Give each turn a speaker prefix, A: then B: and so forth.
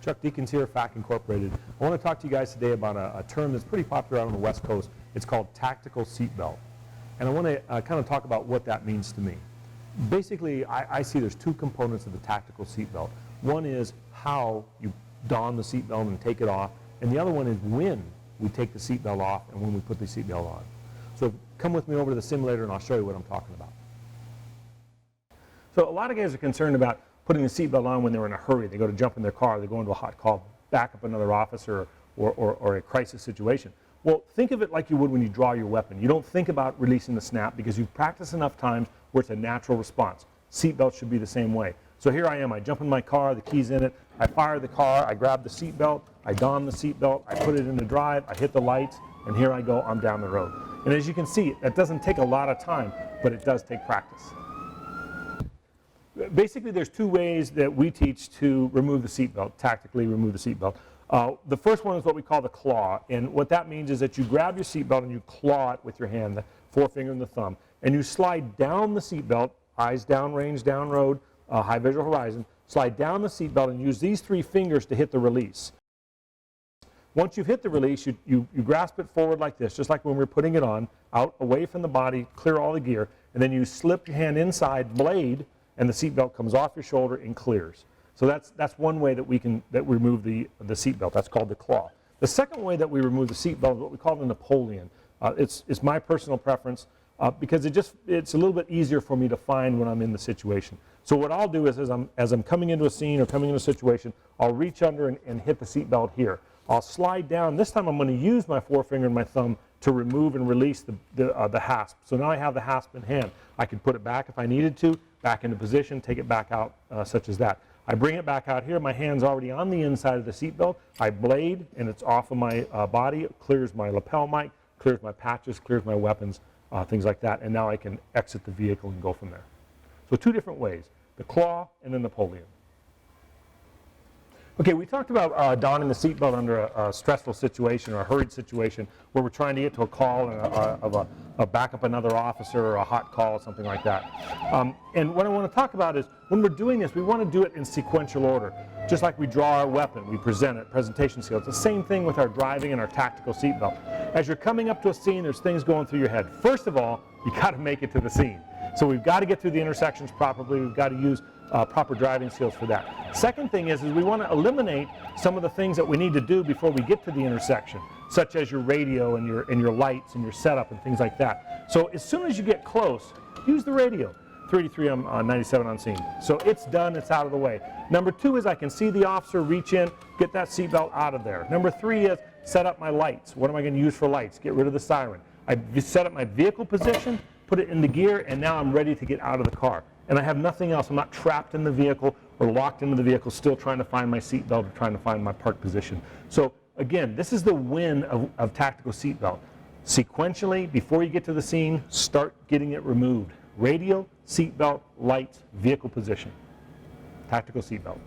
A: Chuck Deakins here, FAAC Incorporated. I want to talk to you guys today about a term that's pretty popular out on the West Coast. It's called tactical seatbelt. And I want to kind of talk about what that means to me. Basically, I see there's two components of the tactical seatbelt. One is how you don the seatbelt and take it off, and the other one is when we take the seatbelt off and when we put the seatbelt on. So come with me over to the simulator and I'll show you what I'm talking about. So a lot of guys are concerned about putting the seatbelt on when they're in a hurry. They go to jump in their car, they go into a hot call, back up another officer or a crisis situation. Well, think of it like you would when you draw your weapon. You don't think about releasing the snap because you've practiced enough times where it's a natural response. Seatbelt should be the same way. So here I am, I jump in my car, the key's in it, I fire the car, I grab the seatbelt, I don the seatbelt, I put it into drive, I hit the lights, and here I go, I'm down the road. And as you can see, that doesn't take a lot of time, but it does take practice. Basically, there's two ways that we teach to remove the seatbelt, tactically remove the seatbelt. The first one is what we call the claw, and what that means is that you grab your seatbelt and you claw it with your hand, the forefinger and the thumb, and you slide down the seatbelt, eyes down range, down road, high visual horizon, slide down the seatbelt and use these three fingers to hit the release. Once you've hit the release, you grasp it forward like this, just like when we're putting it on, out away from the body, clear all the gear, and then you slip your hand inside, blade, and the seatbelt comes off your shoulder and clears. So that's one way that we remove the seatbelt. That's called the claw. The second way that we remove the seatbelt is what we call the Napoleon. It's my personal preference because it's a little bit easier for me to find when I'm in the situation. So what I'll do is as I'm coming into a scene or coming into a situation, I'll reach under and hit the seatbelt here. I'll slide down. This time I'm going to use my forefinger and my thumb to remove and release the hasp. So now I have the hasp in hand. I can put it back if I needed to, back into position, take it back out, such as that. I bring it back out here. My hand's already on the inside of the seatbelt. I blade, and it's off of my body. It clears my lapel mic, clears my patches, clears my weapons, things like that. And now I can exit the vehicle and go from there. So two different ways, the claw and the Napoleon. Okay, we talked about donning the seatbelt under a stressful situation or a hurried situation where we're trying to get to a call of a backup another officer or a hot call, something like that. And what I want to talk about is when we're doing this, we want to do it in sequential order. Just like we draw our weapon, we present it, presentation skills. The same thing with our driving and our tactical seatbelt. As you're coming up to a scene, there's things going through your head. First of all, you got to make it to the scene. So we've got to get through the intersections properly. We've got to use proper driving skills for that. Second thing is we want to eliminate some of the things that we need to do before we get to the intersection, such as your radio and your lights and your setup and things like that. So as soon as you get close, use the radio. 383 on 97 on scene. So it's done, it's out of the way. Number two is I can see the officer reach in, get that seatbelt out of there. Number three is set up my lights. What am I going to use for lights? Get rid of the siren. I set up my vehicle position, put it into gear, and now I'm ready to get out of the car. And I have nothing else. I'm not trapped in the vehicle or locked into the vehicle, still trying to find my seatbelt or trying to find my park position. So again, this is the win of tactical seatbelt. Sequentially, before you get to the scene, start getting it removed. Radio, seatbelt, lights, vehicle position. Tactical seatbelt.